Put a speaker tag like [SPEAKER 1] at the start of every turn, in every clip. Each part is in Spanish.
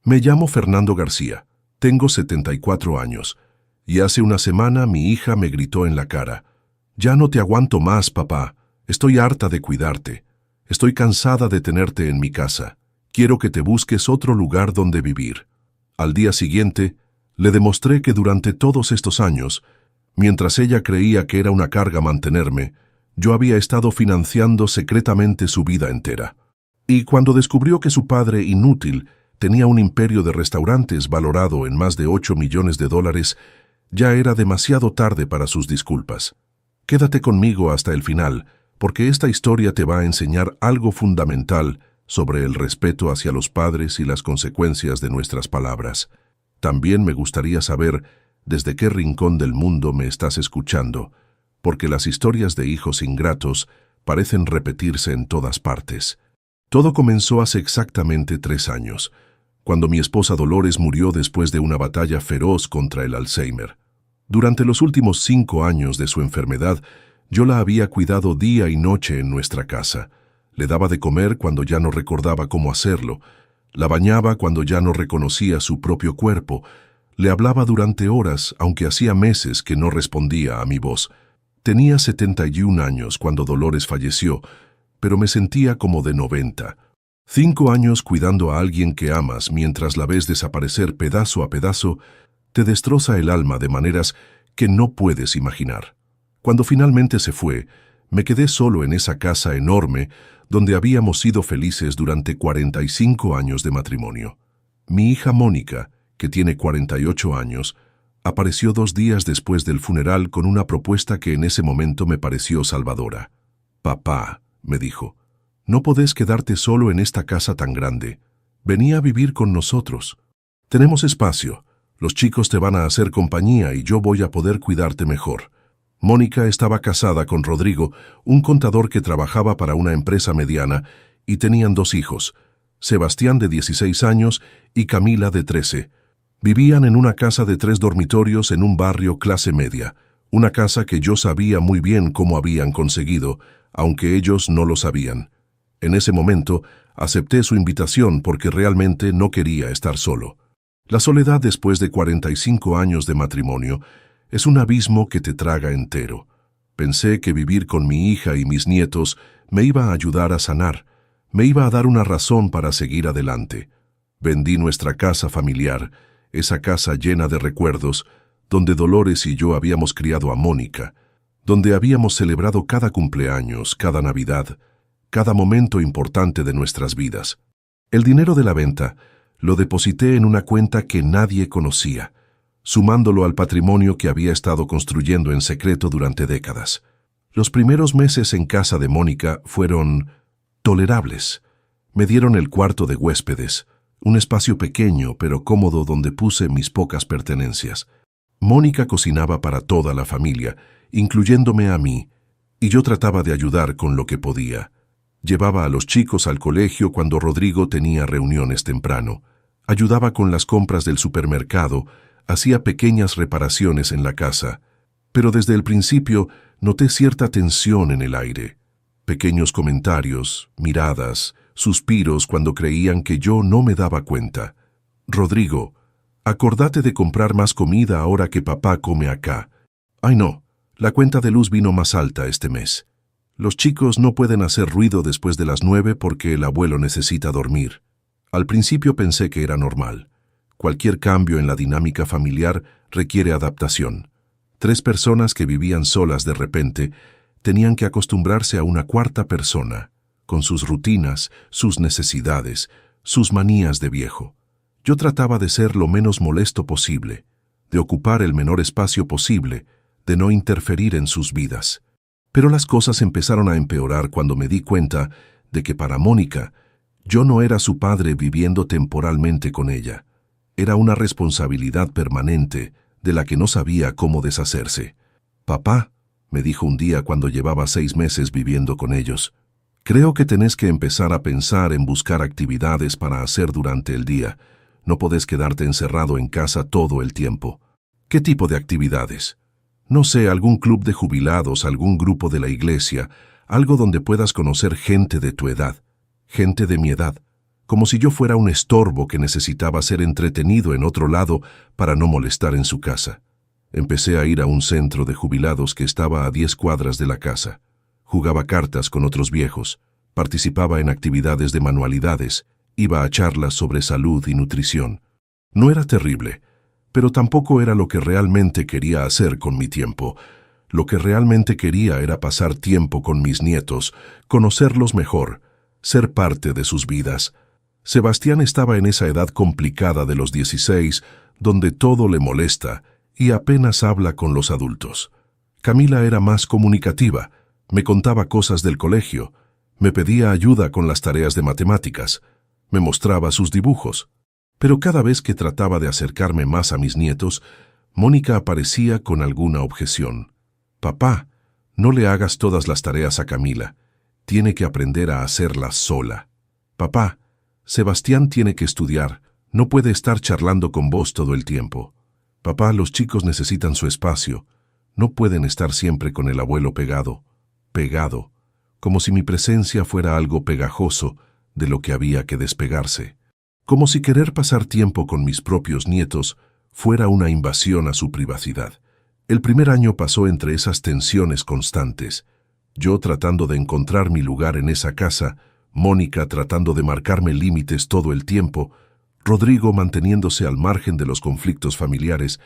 [SPEAKER 1] Me llamo Fernando García, tengo 74 años, y hace una semana mi hija me gritó en la cara: «Ya no te aguanto más, papá, estoy harta de cuidarte, estoy cansada de tenerte en mi casa, quiero que te busques otro lugar donde vivir». Al día siguiente, le demostré que durante todos estos años, mientras ella creía que era una carga mantenerme, yo había estado financiando secretamente su vida entera. Y cuando descubrió que su padre inútil tenía un imperio de restaurantes valorado en más de $8 millones, ya era demasiado tarde para sus disculpas. Quédate conmigo hasta el final, porque esta historia te va a enseñar algo fundamental sobre el respeto hacia los padres y las consecuencias de nuestras palabras. También me gustaría saber desde qué rincón del mundo me estás escuchando, porque las historias de hijos ingratos parecen repetirse en todas partes. Todo comenzó hace exactamente 3 años, cuando mi esposa Dolores murió después de una batalla feroz contra el Alzheimer. Durante los últimos 5 años de su enfermedad, yo la había cuidado día y noche en nuestra casa. Le daba de comer cuando ya no recordaba cómo hacerlo, la bañaba cuando ya no reconocía su propio cuerpo, le hablaba durante horas, aunque hacía meses que no respondía a mi voz. Tenía 71 años cuando Dolores falleció, pero me sentía como de 90. 5 años cuidando a alguien que amas mientras la ves desaparecer pedazo a pedazo, te destroza el alma de maneras que no puedes imaginar. Cuando finalmente se fue, me quedé solo en esa casa enorme donde habíamos sido felices durante 45 años de matrimonio. Mi hija Mónica, que tiene 48 años, apareció 2 días después del funeral con una propuesta que en ese momento me pareció salvadora. «Papá», me dijo, «no podés quedarte solo en esta casa tan grande. Vení a vivir con nosotros. Tenemos espacio, los chicos te van a hacer compañía y yo voy a poder cuidarte mejor». Mónica estaba casada con Rodrigo, un contador que trabajaba para una empresa mediana, y tenían 2 hijos, Sebastián de 16 años y Camila de 13. Vivían en una casa de 3 dormitorios en un barrio clase media, una casa que yo sabía muy bien cómo habían conseguido, aunque ellos no lo sabían. En ese momento, acepté su invitación porque realmente no quería estar solo. La soledad después de 45 años de matrimonio es un abismo que te traga entero. Pensé que vivir con mi hija y mis nietos me iba a ayudar a sanar, me iba a dar una razón para seguir adelante. Vendí nuestra casa familiar, esa casa llena de recuerdos, donde Dolores y yo habíamos criado a Mónica, donde habíamos celebrado cada cumpleaños, cada Navidad, cada momento importante de nuestras vidas. El dinero de la venta lo deposité en una cuenta que nadie conocía, sumándolo al patrimonio que había estado construyendo en secreto durante décadas. Los primeros meses en casa de Mónica fueron tolerables. Me dieron el cuarto de huéspedes, un espacio pequeño pero cómodo donde puse mis pocas pertenencias. Mónica cocinaba para toda la familia, incluyéndome a mí, y yo trataba de ayudar con lo que podía. Llevaba a los chicos al colegio cuando Rodrigo tenía reuniones temprano. Ayudaba con las compras del supermercado, hacía pequeñas reparaciones en la casa, pero desde el principio noté cierta tensión en el aire. Pequeños comentarios, miradas, suspiros cuando creían que yo no me daba cuenta. «Rodrigo, acordate de comprar más comida ahora que papá come acá». «Ay no, la cuenta de luz vino más alta este mes. Los chicos no pueden hacer ruido después de las 9 porque el abuelo necesita dormir». Al principio pensé que era normal. Cualquier cambio en la dinámica familiar requiere adaptación. 3 personas que vivían solas de repente tenían que acostumbrarse a una 4ª persona, con sus rutinas, sus necesidades, sus manías de viejo. Yo trataba de ser lo menos molesto posible, de ocupar el menor espacio posible, de no interferir en sus vidas. Pero las cosas empezaron a empeorar cuando me di cuenta de que para Mónica, yo no era su padre viviendo temporalmente con ella. Era una responsabilidad permanente de la que no sabía cómo deshacerse. «Papá», me dijo un día cuando llevaba 6 meses viviendo con ellos, «creo que tenés que empezar a pensar en buscar actividades para hacer durante el día. No podés quedarte encerrado en casa todo el tiempo». «¿Qué tipo de actividades?» «No sé, algún club de jubilados, algún grupo de la iglesia, algo donde puedas conocer gente de tu edad». «Gente de mi edad». como si yo fuera un estorbo que necesitaba ser entretenido en otro lado para no molestar en su casa. Empecé a ir a un centro de jubilados que estaba a 10 cuadras de la casa. Jugaba cartas con otros viejos, participaba en actividades de manualidades, iba a charlas sobre salud y nutrición. No era terrible, pero tampoco era lo que realmente quería hacer con mi tiempo. Lo que realmente quería era pasar tiempo con mis nietos, conocerlos mejor, ser parte de sus vidas. Sebastián estaba en esa edad complicada de los 16, donde todo le molesta y apenas habla con los adultos. Camila era más comunicativa, me contaba cosas del colegio, me pedía ayuda con las tareas de matemáticas, me mostraba sus dibujos. Pero cada vez que trataba de acercarme más a mis nietos, Mónica aparecía con alguna objeción. «Papá, no le hagas todas las tareas a Camila. Tiene que aprender a hacerlas sola. Papá, Sebastián tiene que estudiar. No puede estar charlando con vos todo el tiempo. Papá, los chicos necesitan su espacio. No pueden estar siempre con el abuelo pegado, como si mi presencia fuera algo pegajoso de lo que había que despegarse. Como si querer pasar tiempo con mis propios nietos fuera una invasión a su privacidad. El primer año pasó entre esas tensiones constantes. Yo tratando de encontrar mi lugar en esa casa, Mónica tratando de marcarme límites todo el tiempo, Rodrigo manteniéndose al margen de los conflictos familiares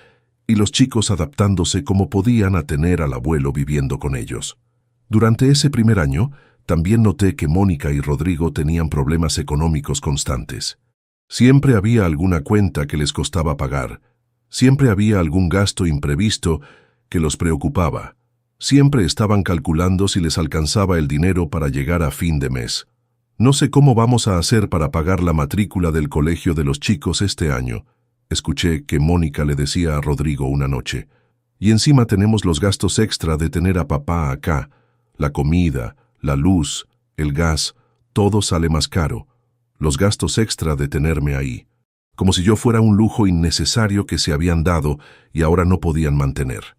[SPEAKER 1] y los chicos adaptándose como podían a tener al abuelo viviendo con ellos. Durante ese primer año, también noté que Mónica y Rodrigo tenían problemas económicos constantes. Siempre había alguna cuenta que les costaba pagar. Siempre había algún gasto imprevisto que los preocupaba. Siempre estaban calculando si les alcanzaba el dinero para llegar a fin de mes. «No sé cómo vamos a hacer para pagar la matrícula del colegio de los chicos este año», escuché que Mónica le decía a Rodrigo una noche. «Y encima tenemos los gastos extra de tener a papá acá. La comida, la luz, el gas, todo sale más caro. Los gastos extra de tenerme ahí. Como si yo fuera un lujo innecesario que se habían dado y ahora no podían mantener».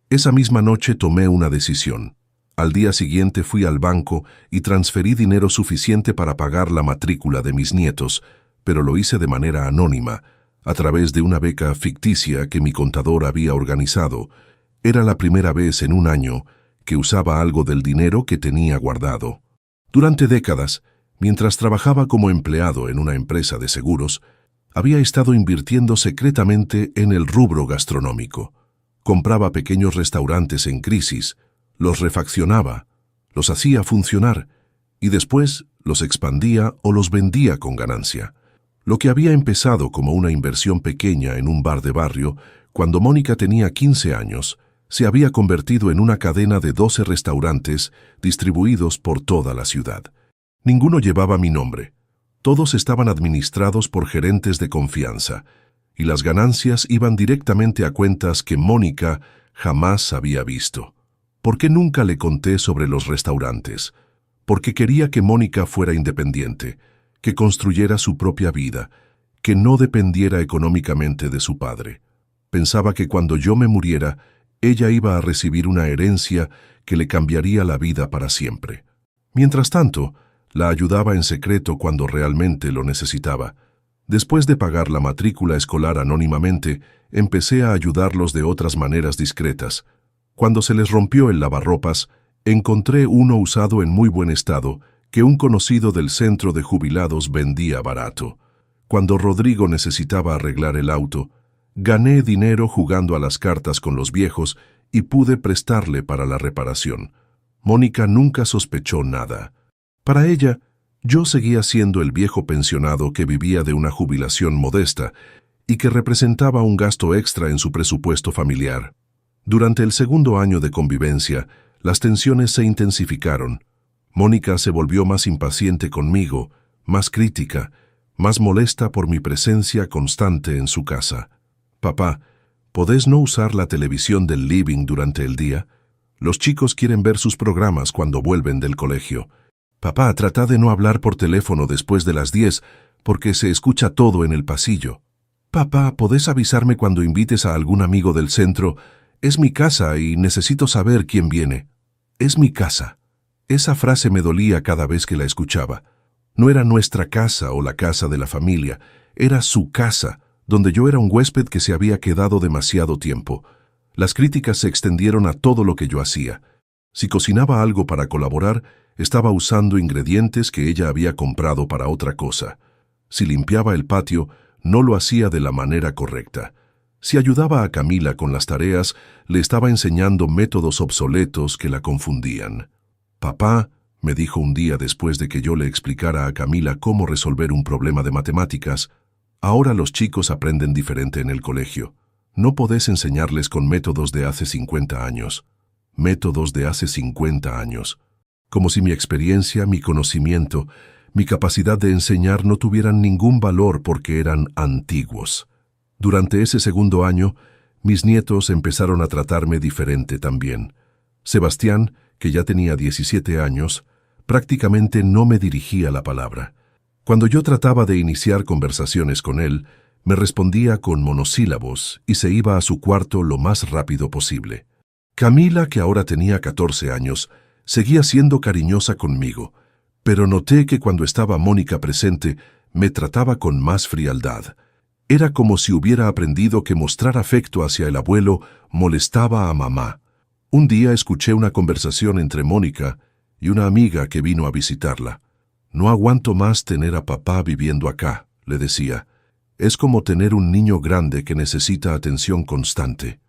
[SPEAKER 1] Esa misma noche tomé una decisión. Al día siguiente fui al banco y transferí dinero suficiente para pagar la matrícula de mis nietos, pero lo hice de manera anónima, a través de una beca ficticia que mi contador había organizado. Era la primera vez en un año que usaba algo del dinero que tenía guardado. Durante décadas, mientras trabajaba como empleado en una empresa de seguros, había estado invirtiendo secretamente en el rubro gastronómico. Compraba pequeños restaurantes en crisis, los refaccionaba, los hacía funcionar y después los expandía o los vendía con ganancia. Lo que había empezado como una inversión pequeña en un bar de barrio, cuando Mónica tenía 15 años, se había convertido en una cadena de 12 restaurantes distribuidos por toda la ciudad. Ninguno llevaba mi nombre. Todos estaban administrados por gerentes de confianza, y las ganancias iban directamente a cuentas que Mónica jamás había visto. ¿Por qué nunca le conté sobre los restaurantes? Porque quería que Mónica fuera independiente, que construyera su propia vida, que no dependiera económicamente de su padre. Pensaba que cuando yo me muriera, ella iba a recibir una herencia que le cambiaría la vida para siempre. Mientras tanto, la ayudaba en secreto cuando realmente lo necesitaba. Después de pagar la matrícula escolar anónimamente, empecé a ayudarlos de otras maneras discretas. Cuando se les rompió el lavarropas, encontré uno usado en muy buen estado que un conocido del centro de jubilados vendía barato. Cuando Rodrigo necesitaba arreglar el auto, gané dinero jugando a las cartas con los viejos y pude prestarle para la reparación. Mónica nunca sospechó nada. Para ella, yo seguía siendo el viejo pensionado que vivía de una jubilación modesta y que representaba un gasto extra en su presupuesto familiar. Durante el segundo año de convivencia, las tensiones se intensificaron. Mónica se volvió más impaciente conmigo, más crítica, más molesta por mi presencia constante en su casa. «Papá, ¿podés no usar la televisión del living durante el día? Los chicos quieren ver sus programas cuando vuelven del colegio. Papá, trata de no hablar por teléfono después de las 10, porque se escucha todo en el pasillo. Papá, ¿podés avisarme cuando invites a algún amigo del centro? Es mi casa y necesito saber quién viene». Es mi casa. Esa frase me dolía cada vez que la escuchaba. No era nuestra casa o la casa de la familia, era su casa, donde yo era un huésped que se había quedado demasiado tiempo. Las críticas se extendieron a todo lo que yo hacía. Si cocinaba algo para colaborar, estaba usando ingredientes que ella había comprado para otra cosa. Si limpiaba el patio, no lo hacía de la manera correcta. Si ayudaba a Camila con las tareas, le estaba enseñando métodos obsoletos que la confundían. «Papá», me dijo un día después de que yo le explicara a Camila cómo resolver un problema de matemáticas, «ahora los chicos aprenden diferente en el colegio. No podés enseñarles con métodos de hace 50 años. Métodos de hace 50 años. Como si mi experiencia, mi conocimiento, mi capacidad de enseñar no tuvieran ningún valor porque eran antiguos. Durante ese segundo año, mis nietos empezaron a tratarme diferente también. Sebastián, que ya tenía 17 años, prácticamente no me dirigía la palabra. Cuando yo trataba de iniciar conversaciones con él, me respondía con monosílabos y se iba a su cuarto lo más rápido posible. Camila, que ahora tenía 14 años, seguía siendo cariñosa conmigo, pero noté que cuando estaba Mónica presente, me trataba con más frialdad. Era como si hubiera aprendido que mostrar afecto hacia el abuelo molestaba a mamá. Un día escuché una conversación entre Mónica y una amiga que vino a visitarla. «No aguanto más tener a papá viviendo acá», le decía. «Es como tener un niño grande que necesita atención constante.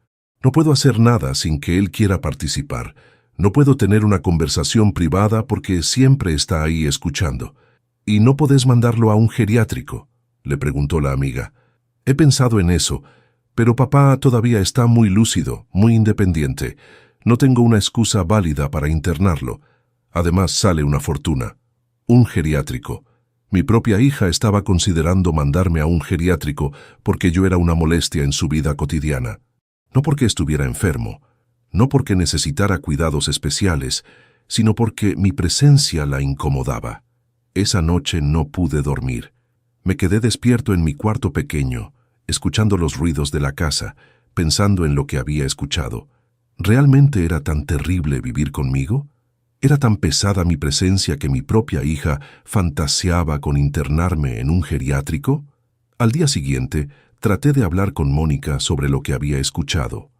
[SPEAKER 1] No puedo hacer nada sin que él quiera participar. No puedo tener una conversación privada porque siempre está ahí escuchando. ¿Y no podés mandarlo a un geriátrico?», le preguntó la amiga. «He pensado en eso, pero papá todavía está muy lúcido, muy independiente. No tengo una excusa válida para internarlo. Además sale una fortuna. Un geriátrico. Mi propia hija estaba considerando mandarme a un geriátrico porque yo era una molestia en su vida cotidiana. No porque estuviera enfermo, no porque necesitara cuidados especiales, sino porque mi presencia la incomodaba. Esa noche no pude dormir. Me quedé despierto en mi cuarto pequeño, escuchando los ruidos de la casa, pensando en lo que había escuchado. ¿Realmente era tan terrible vivir conmigo? ¿Era tan pesada mi presencia que mi propia hija fantaseaba con internarme en un geriátrico? Al día siguiente, traté de hablar con Mónica sobre lo que había escuchado.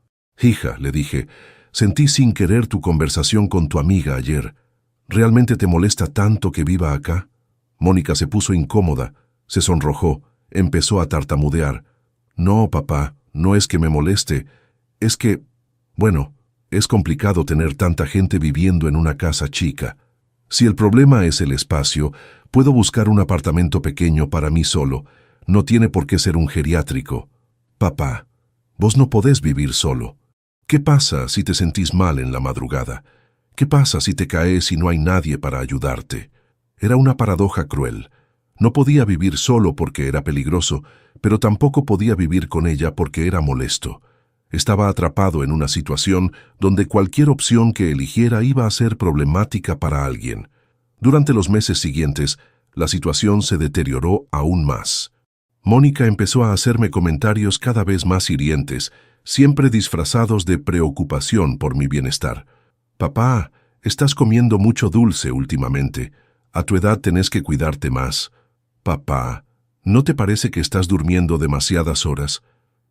[SPEAKER 1] «Hija», le dije, «sentí sin querer tu conversación con tu amiga ayer. ¿Realmente te molesta tanto que viva acá?» Mónica se puso incómoda, se sonrojó, empezó a tartamudear. «No, papá, no es que me moleste, es que, bueno, es complicado tener tanta gente viviendo en una casa chica. Si el problema es el espacio, puedo buscar un apartamento pequeño para mí solo. No tiene por qué ser un geriátrico. Papá, vos no podés vivir solo. ¿Qué pasa si te sentís mal en la madrugada? ¿Qué pasa si te caes y no hay nadie para ayudarte?» Era una paradoja cruel. No podía vivir solo porque era peligroso, pero tampoco podía vivir con ella porque era molesto. Estaba atrapado en una situación donde cualquier opción que eligiera iba a ser problemática para alguien. Durante los meses siguientes, la situación se deterioró aún más. Mónica empezó a hacerme comentarios cada vez más hirientes, siempre disfrazados de preocupación por mi bienestar. «Papá, estás comiendo mucho dulce últimamente. A tu edad tenés que cuidarte más. Papá, ¿no te parece que estás durmiendo demasiadas horas?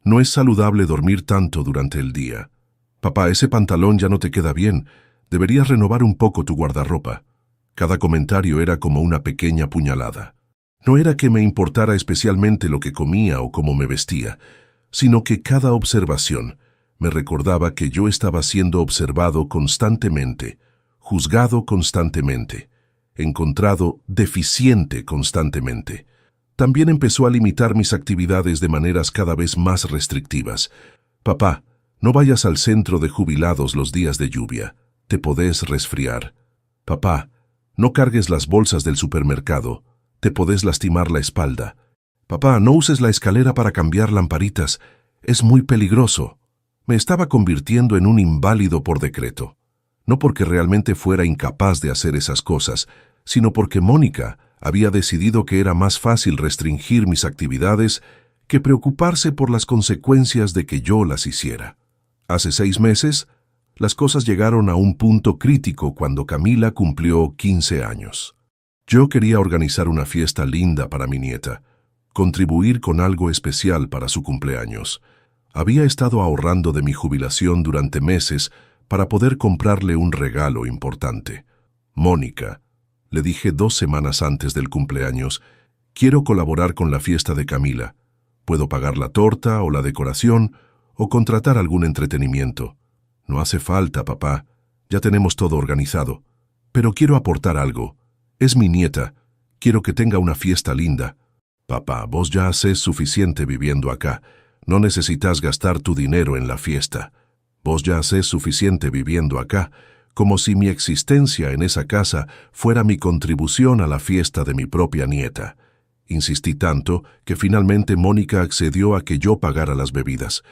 [SPEAKER 1] No es saludable dormir tanto durante el día. Papá, ese pantalón ya no te queda bien. Deberías renovar un poco tu guardarropa». Cada comentario era como una pequeña puñalada. No era que me importara especialmente lo que comía o cómo me vestía, sino que cada observación me recordaba que yo estaba siendo observado constantemente, juzgado constantemente, encontrado deficiente constantemente. También empezó a limitar mis actividades de maneras cada vez más restrictivas. «Papá, no vayas al centro de jubilados los días de lluvia. Te podés resfriar. Papá, no cargues las bolsas del supermercado. Te podés lastimar la espalda. Papá, no uses la escalera para cambiar lamparitas. Es muy peligroso». Me estaba convirtiendo en un inválido por decreto. No porque realmente fuera incapaz de hacer esas cosas, sino porque Mónica había decidido que era más fácil restringir mis actividades que preocuparse por las consecuencias de que yo las hiciera. Hace 6 meses, las cosas llegaron a un punto crítico cuando Camila cumplió 15 años. Yo quería organizar una fiesta linda para mi nieta, contribuir con algo especial para su cumpleaños. Había estado ahorrando de mi jubilación durante meses para poder comprarle un regalo importante. Mónica, le dije 2 semanas antes del cumpleaños, quiero colaborar con la fiesta de Camila. Puedo pagar la torta o la decoración o contratar algún entretenimiento. No hace falta, papá. Ya tenemos todo organizado. Pero quiero aportar algo. Es mi nieta. Quiero que tenga una fiesta linda. Papá, vos ya haces suficiente viviendo acá. No necesitas gastar tu dinero en la fiesta. Vos ya haces suficiente viviendo acá, como si mi existencia en esa casa fuera mi contribución a la fiesta de mi propia nieta. Insistí tanto que finalmente Mónica accedió a que yo pagara las bebidas.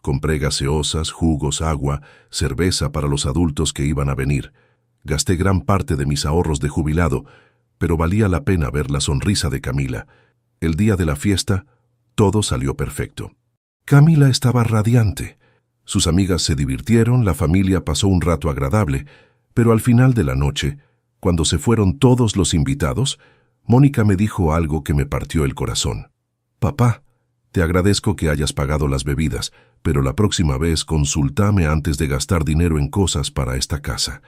[SPEAKER 1] Compré gaseosas, jugos, agua, cerveza para los adultos que iban a venir. Gasté gran parte de mis ahorros de jubilado, pero valía la pena ver la sonrisa de Camila. El día de la fiesta, todo salió perfecto. Camila estaba radiante. Sus amigas se divirtieron, la familia pasó un rato agradable, pero al final de la noche, cuando se fueron todos los invitados, Mónica me dijo algo que me partió el corazón. Papá, te agradezco que hayas pagado las bebidas, pero la próxima vez consultame antes de gastar dinero en cosas para esta casa.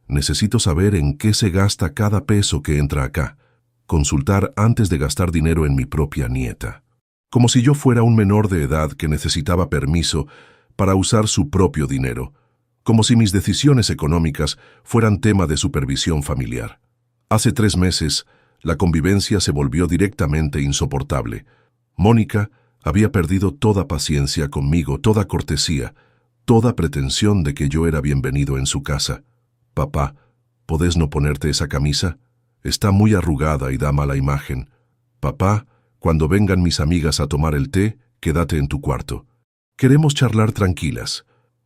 [SPEAKER 1] Necesito saber en qué se gasta cada peso que entra acá. Consultar antes de gastar dinero en mi propia nieta. Como si yo fuera un menor de edad que necesitaba permiso para usar su propio dinero. Como si mis decisiones económicas fueran tema de supervisión familiar. Hace 3 meses, la convivencia se volvió directamente insoportable. Mónica había perdido toda paciencia conmigo, toda cortesía, toda pretensión de que yo era bienvenido en su casa. Papá, ¿podés no ponerte esa camisa? Está muy arrugada y da mala imagen. Papá, cuando vengan mis amigas a tomar el té, quédate en tu cuarto. Queremos charlar tranquilas.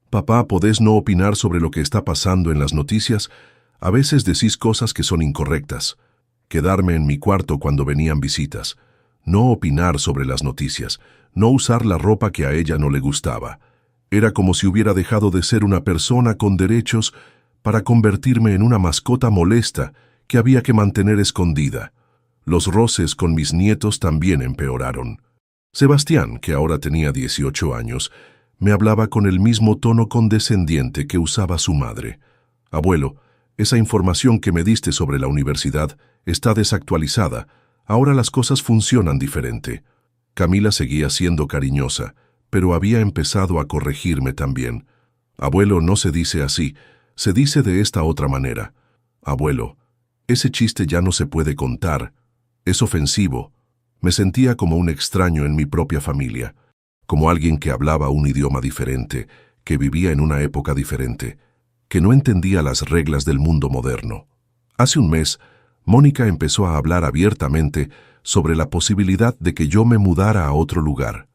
[SPEAKER 1] Papá, ¿podés no opinar sobre lo que está pasando en las noticias? A veces decís cosas que son incorrectas. Quedarme en mi cuarto cuando venían visitas. No opinar sobre las noticias. No usar la ropa que a ella no le gustaba. Era como si hubiera dejado de ser una persona con derechos para convertirme en una mascota molesta que había que mantener escondida. Los roces con mis nietos también empeoraron. Sebastián, que ahora tenía 18 años, me hablaba con el mismo tono condescendiente que usaba su madre. Abuelo, esa información que me diste sobre la universidad está desactualizada. Ahora las cosas funcionan diferente. Camila seguía siendo cariñosa, pero había empezado a corregirme también. Abuelo, no se dice así, se dice de esta otra manera. Abuelo, ese chiste ya no se puede contar. Es ofensivo. Me sentía como un extraño en mi propia familia, como alguien que hablaba un idioma diferente, que vivía en una época diferente, que no entendía las reglas del mundo moderno. Hace un mes, Mónica empezó a hablar abiertamente sobre la posibilidad de que yo me mudara a otro lugar,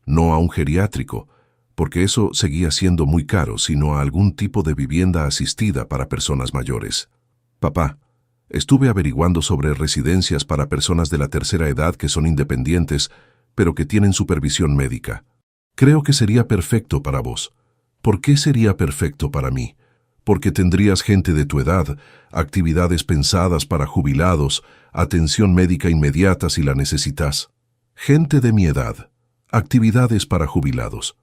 [SPEAKER 1] no a un geriátrico, porque eso seguía siendo muy caro, sino a algún tipo de vivienda asistida para personas mayores. Papá, estuve averiguando sobre residencias para personas de la tercera edad que son independientes, pero que tienen supervisión médica. Creo que sería perfecto para vos. ¿Por qué sería perfecto para mí? Porque tendrías gente de tu edad, actividades pensadas para jubilados, atención médica inmediata si la necesitas. Gente de mi edad, actividades para jubilados.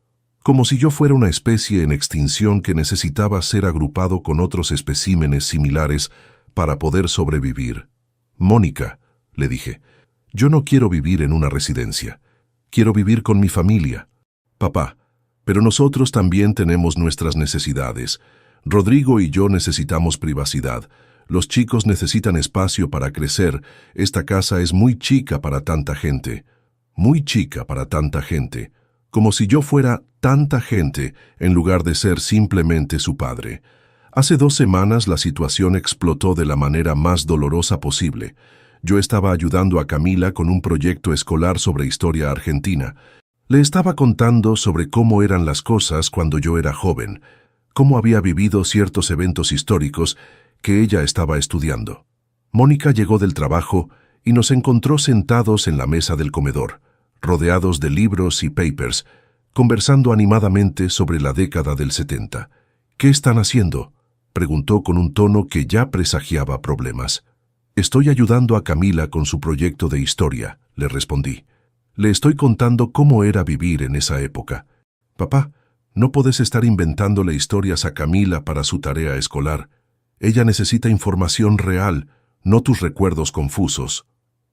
[SPEAKER 1] Como si yo fuera una especie en extinción que necesitaba ser agrupado con otros especímenes similares para poder sobrevivir. Mónica, le dije, yo no quiero vivir en una residencia. Quiero vivir con mi familia. Papá, pero nosotros también tenemos nuestras necesidades. Rodrigo y yo necesitamos privacidad. Los chicos necesitan espacio para crecer. Esta casa es muy chica para tanta gente. Muy chica para tanta gente. Como si yo fuera tanta gente en lugar de ser simplemente su padre. Hace 2 semanas la situación explotó de la manera más dolorosa posible. Yo estaba ayudando a Camila con un proyecto escolar sobre historia argentina. Le estaba contando sobre cómo eran las cosas cuando yo era joven, cómo había vivido ciertos eventos históricos que ella estaba estudiando. Mónica llegó del trabajo y nos encontró sentados en la mesa del comedor, rodeados de libros y papers, conversando animadamente sobre la década del 70. ¿Qué están haciendo?, preguntó con un tono que ya presagiaba problemas. Estoy ayudando a Camila con su proyecto de historia, le respondí. Le estoy contando cómo era vivir en esa época. Papá, no puedes estar inventándole historias a Camila para su tarea escolar. Ella necesita información real, no tus recuerdos confusos.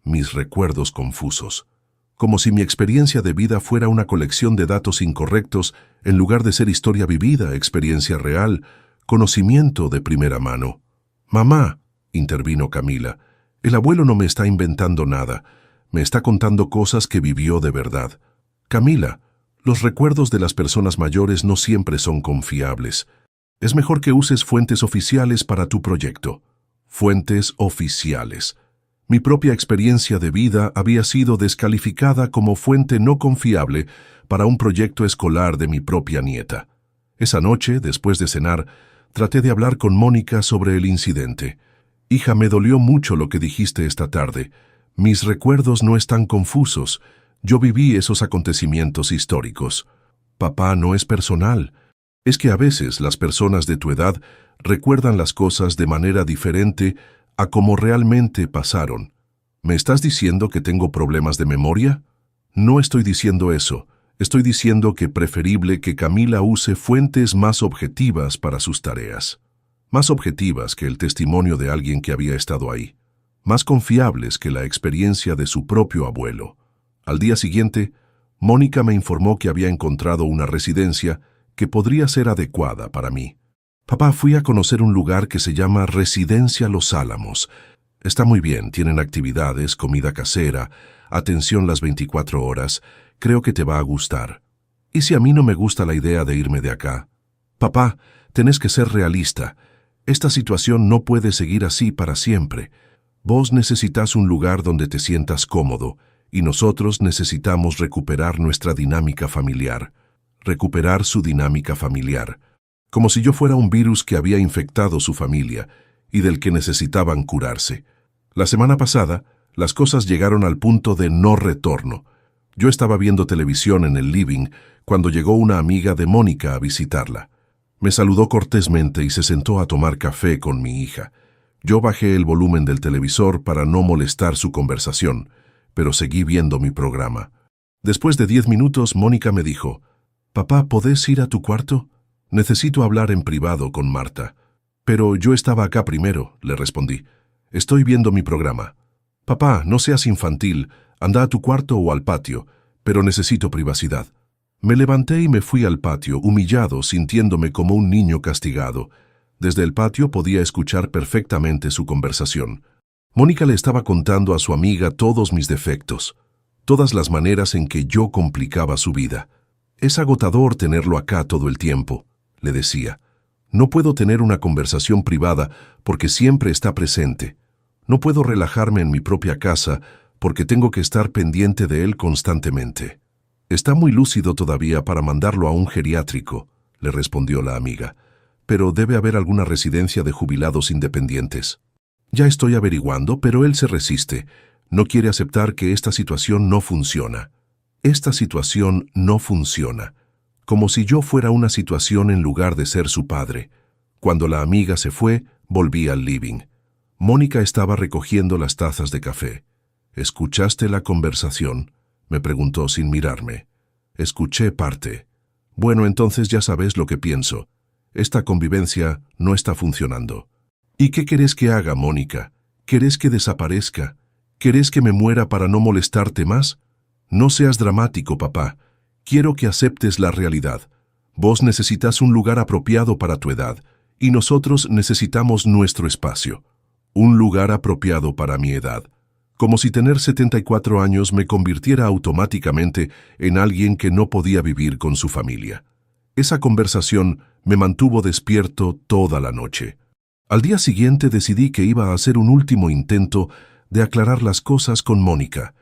[SPEAKER 1] Mis recuerdos confusos. Como si mi experiencia de vida fuera una colección de datos incorrectos en lugar de ser historia vivida, experiencia real, conocimiento de primera mano. Mamá, intervino Camila, el abuelo no me está inventando nada, me está contando cosas que vivió de verdad. Camila, los recuerdos de las personas mayores no siempre son confiables. Es mejor que uses fuentes oficiales para tu proyecto. Fuentes oficiales. Mi propia experiencia de vida había sido descalificada como fuente no confiable para un proyecto escolar de mi propia nieta. Esa noche, después de cenar, traté de hablar con Mónica sobre el incidente. Hija, me dolió mucho lo que dijiste esta tarde. Mis recuerdos no están confusos. Yo viví esos acontecimientos históricos. Papá, no es personal. Es que a veces las personas de tu edad recuerdan las cosas de manera diferente a como realmente pasaron. ¿Me estás diciendo que tengo problemas de memoria? No estoy diciendo eso. Estoy diciendo que preferible que Camila use fuentes más objetivas para sus tareas. Más objetivas que el testimonio de alguien que había estado ahí. Más confiables que la experiencia de su propio abuelo. Al día siguiente, Mónica me informó que había encontrado una residencia que podría ser adecuada para mí. Papá, fui a conocer un lugar que se llama Residencia Los Álamos. Está muy bien, tienen actividades, comida casera, atención las 24 horas. Creo que te va a gustar. ¿Y si a mí no me gusta la idea de irme de acá? Papá, tenés que ser realista. Esta situación no puede seguir así para siempre. Vos necesitas un lugar donde te sientas cómodo, y nosotros necesitamos recuperar nuestra dinámica familiar. Recuperar su dinámica familiar. Como si yo fuera un virus que había infectado su familia y del que necesitaban curarse. La semana pasada, las cosas llegaron al punto de no retorno. Yo estaba viendo televisión en el living cuando llegó una amiga de Mónica a visitarla. Me saludó cortésmente y se sentó a tomar café con mi hija. Yo bajé el volumen del televisor para no molestar su conversación, pero seguí viendo mi programa. Después de 10 minutos, Mónica me dijo, «Papá, ¿podés ir a tu cuarto? Necesito hablar en privado con Marta». «Pero yo estaba acá primero», le respondí. «Estoy viendo mi programa». «Papá, no seas infantil, anda a tu cuarto o al patio, pero necesito privacidad». Me levanté y me fui al patio, humillado, sintiéndome como un niño castigado. Desde el patio podía escuchar perfectamente su conversación. Mónica le estaba contando a su amiga todos mis defectos, todas las maneras en que yo complicaba su vida. «Es agotador tenerlo acá todo el tiempo», le decía. «No puedo tener una conversación privada porque siempre está presente. No puedo relajarme en mi propia casa porque tengo que estar pendiente de él constantemente». «Está muy lúcido todavía para mandarlo a un geriátrico», le respondió la amiga. «Pero debe haber alguna residencia de jubilados independientes». «Ya estoy averiguando, pero él se resiste. No quiere aceptar que esta situación no funciona». Esta situación no funciona. Como si yo fuera una situación en lugar de ser su padre. Cuando la amiga se fue, volví al living. Mónica estaba recogiendo las tazas de café. «¿Escuchaste la conversación?», me preguntó sin mirarme. «Escuché parte». «Bueno, entonces ya sabes lo que pienso. Esta convivencia no está funcionando». «¿Y qué querés que haga, Mónica? ¿Querés que desaparezca? ¿Querés que me muera para no molestarte más?» «No seas dramático, papá. Quiero que aceptes la realidad. Vos necesitas un lugar apropiado para tu edad, y nosotros necesitamos nuestro espacio. Un lugar apropiado para mi edad. Como si tener 74 años me convirtiera automáticamente en alguien que no podía vivir con su familia». Esa conversación me mantuvo despierto toda la noche. Al día siguiente decidí que iba a hacer un último intento de aclarar las cosas con Mónica.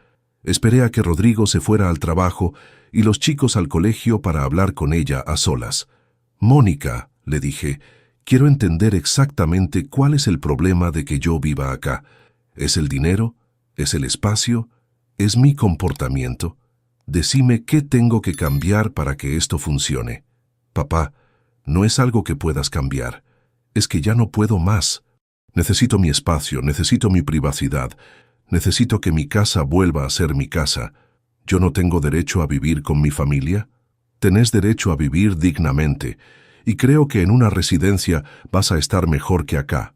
[SPEAKER 1] Esperé a que Rodrigo se fuera al trabajo y los chicos al colegio para hablar con ella a solas. «Mónica», le dije, «quiero entender exactamente cuál es el problema de que yo viva acá. ¿Es el dinero? ¿Es el espacio? ¿Es mi comportamiento? Decime qué tengo que cambiar para que esto funcione». «Papá, no es algo que puedas cambiar. Es que ya no puedo más. Necesito mi espacio, necesito mi privacidad, necesito que mi casa vuelva a ser mi casa. ¿Yo no tengo derecho a vivir con mi familia? Tenés derecho a vivir dignamente, y creo que en una residencia vas a estar mejor que acá.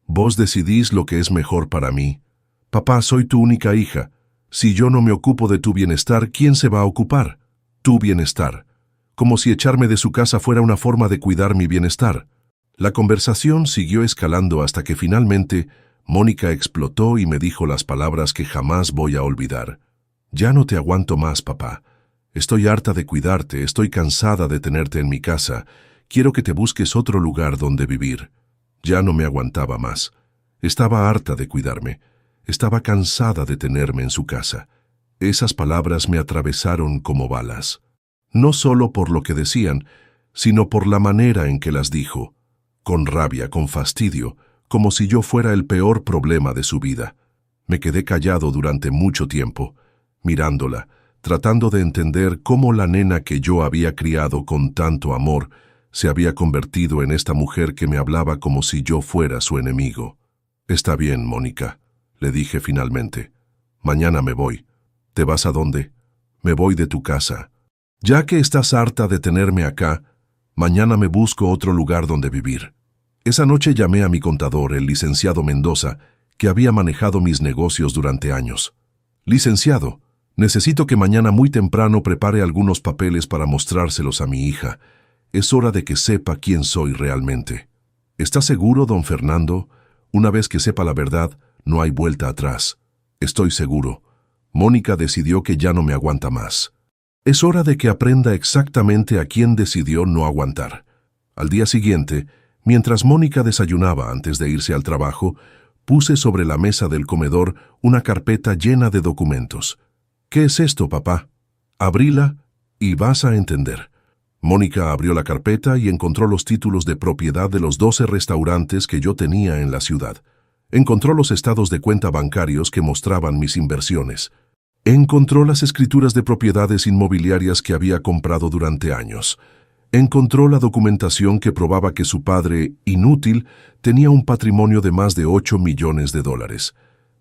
[SPEAKER 1] Vos decidís lo que es mejor para mí. Papá, soy tu única hija. Si yo no me ocupo de tu bienestar, ¿quién se va a ocupar? Tu bienestar. Como si echarme de su casa fuera una forma de cuidar mi bienestar. La conversación siguió escalando hasta que finalmente Mónica explotó y me dijo las palabras que jamás voy a olvidar. Ya no te aguanto más, papá. Estoy harta de cuidarte, estoy cansada de tenerte en mi casa. Quiero que te busques otro lugar donde vivir. Ya no me aguantaba más. Estaba harta de cuidarme. Estaba cansada de tenerme en su casa. Esas palabras me atravesaron como balas. No solo por lo que decían, sino por la manera en que las dijo. Con rabia, con fastidio, como si yo fuera el peor problema de su vida. Me quedé callado durante mucho tiempo, mirándola, tratando de entender cómo la nena que yo había criado con tanto amor se había convertido en esta mujer que me hablaba como si yo fuera su enemigo. Está bien, Mónica, le dije finalmente. Mañana me voy. ¿Te vas a dónde? Me voy de tu casa. Ya que estás harta de tenerme acá, mañana me busco otro lugar donde vivir. Esa noche llamé a mi contador, el licenciado Mendoza, que había manejado mis negocios durante años. Licenciado, necesito que mañana muy temprano prepare algunos papeles para mostrárselos a mi hija. Es hora de que sepa quién soy realmente. ¿Está seguro, don Fernando? Una vez que sepa la verdad, no hay vuelta atrás. Estoy seguro. Mónica decidió que ya no me aguanta más. Es hora de que aprenda exactamente a quién decidió no aguantar. Al día siguiente, mientras Mónica desayunaba antes de irse al trabajo, puse sobre la mesa del comedor una carpeta llena de documentos. ¿Qué es esto, papá? Abríla y vas a entender. Mónica abrió la carpeta y encontró los títulos de propiedad de los 12 restaurantes que yo tenía en la ciudad. Encontró los estados de cuenta bancarios que mostraban mis inversiones. Encontró las escrituras de propiedades inmobiliarias que había comprado durante años. Encontró la documentación que probaba que su padre, inútil, tenía un patrimonio de más de $8 millones.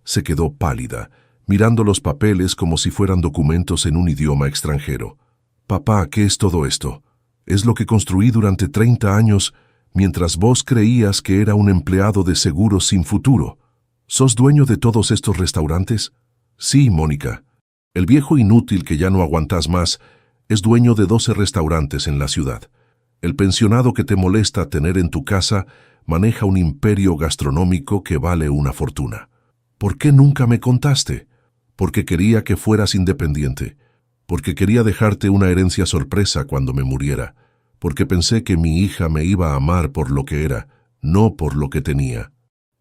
[SPEAKER 1] Se quedó pálida, mirando los papeles como si fueran documentos en un idioma extranjero. Papá, ¿qué es todo esto? Es lo que construí durante 30 años, mientras vos creías que era un empleado de seguros sin futuro. ¿Sos dueño de todos estos restaurantes? Sí, Mónica. El viejo inútil que ya no aguantás más es dueño de 12 restaurantes en la ciudad. El pensionado que te molesta tener en tu casa maneja un imperio gastronómico que vale una fortuna. ¿Por qué nunca me contaste? Porque quería que fueras independiente. Porque quería dejarte una herencia sorpresa cuando me muriera. Porque pensé que mi hija me iba a amar por lo que era, no por lo que tenía.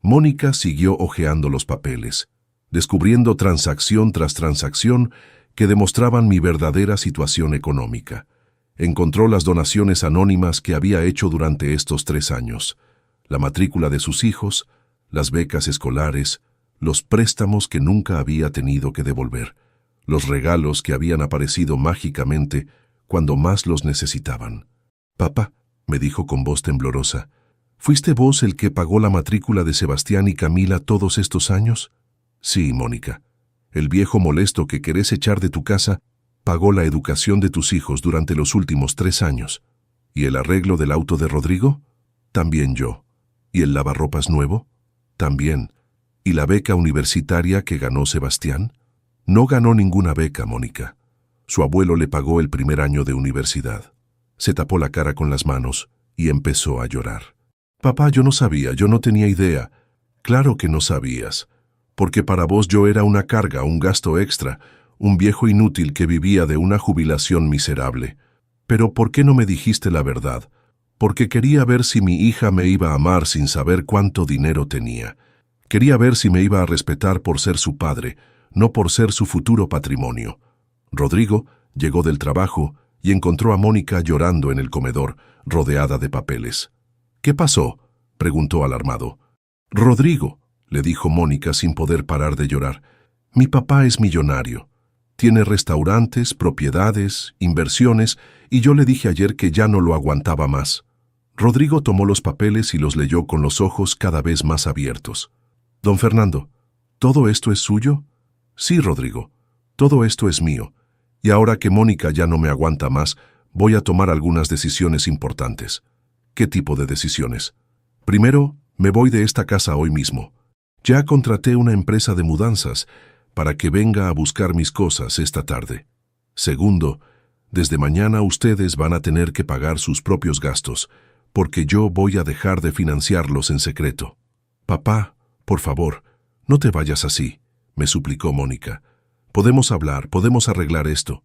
[SPEAKER 1] Mónica siguió hojeando los papeles, descubriendo transacción tras transacción que demostraban mi verdadera situación económica. Encontró las donaciones anónimas que había hecho durante estos 3 años, la matrícula de sus hijos, las becas escolares, los préstamos que nunca había tenido que devolver, los regalos que habían aparecido mágicamente cuando más los necesitaban. «Papá», me dijo con voz temblorosa, «¿fuiste vos el que pagó la matrícula de Sebastián y Camila todos estos años?» «Sí, Mónica. El viejo molesto que querés echar de tu casa pagó la educación de tus hijos durante los últimos 3 años. ¿Y el arreglo del auto de Rodrigo? También yo. ¿Y el lavarropas nuevo? También. ¿Y la beca universitaria que ganó Sebastián? No ganó ninguna beca, Mónica. Su abuelo le pagó el primer año de universidad». Se tapó la cara con las manos y empezó a llorar. «Papá, yo no sabía, yo no tenía idea». «Claro que no sabías, porque para vos yo era una carga, un gasto extra, un viejo inútil que vivía de una jubilación miserable. Pero ¿por qué no me dijiste la verdad? Porque quería ver si mi hija me iba a amar sin saber cuánto dinero tenía. Quería ver si me iba a respetar por ser su padre, no por ser su futuro patrimonio». Rodrigo llegó del trabajo y encontró a Mónica llorando en el comedor, rodeada de papeles. «¿Qué pasó?», preguntó alarmado. «Rodrigo», le dijo Mónica sin poder parar de llorar, «mi papá es millonario. Tiene restaurantes, propiedades, inversiones, y yo le dije ayer que ya no lo aguantaba más». Rodrigo tomó los papeles y los leyó con los ojos cada vez más abiertos. «Don Fernando, ¿todo esto es suyo?» «Sí, Rodrigo, todo esto es mío. Y ahora que Mónica ya no me aguanta más, voy a tomar algunas decisiones importantes». «¿Qué tipo de decisiones?» «Primero, me voy de esta casa hoy mismo. Ya contraté una empresa de mudanzas para que venga a buscar mis cosas esta tarde. Segundo, desde mañana ustedes van a tener que pagar sus propios gastos, porque yo voy a dejar de financiarlos en secreto». «Papá, por favor, no te vayas así», me suplicó Mónica. «Podemos hablar, podemos arreglar esto».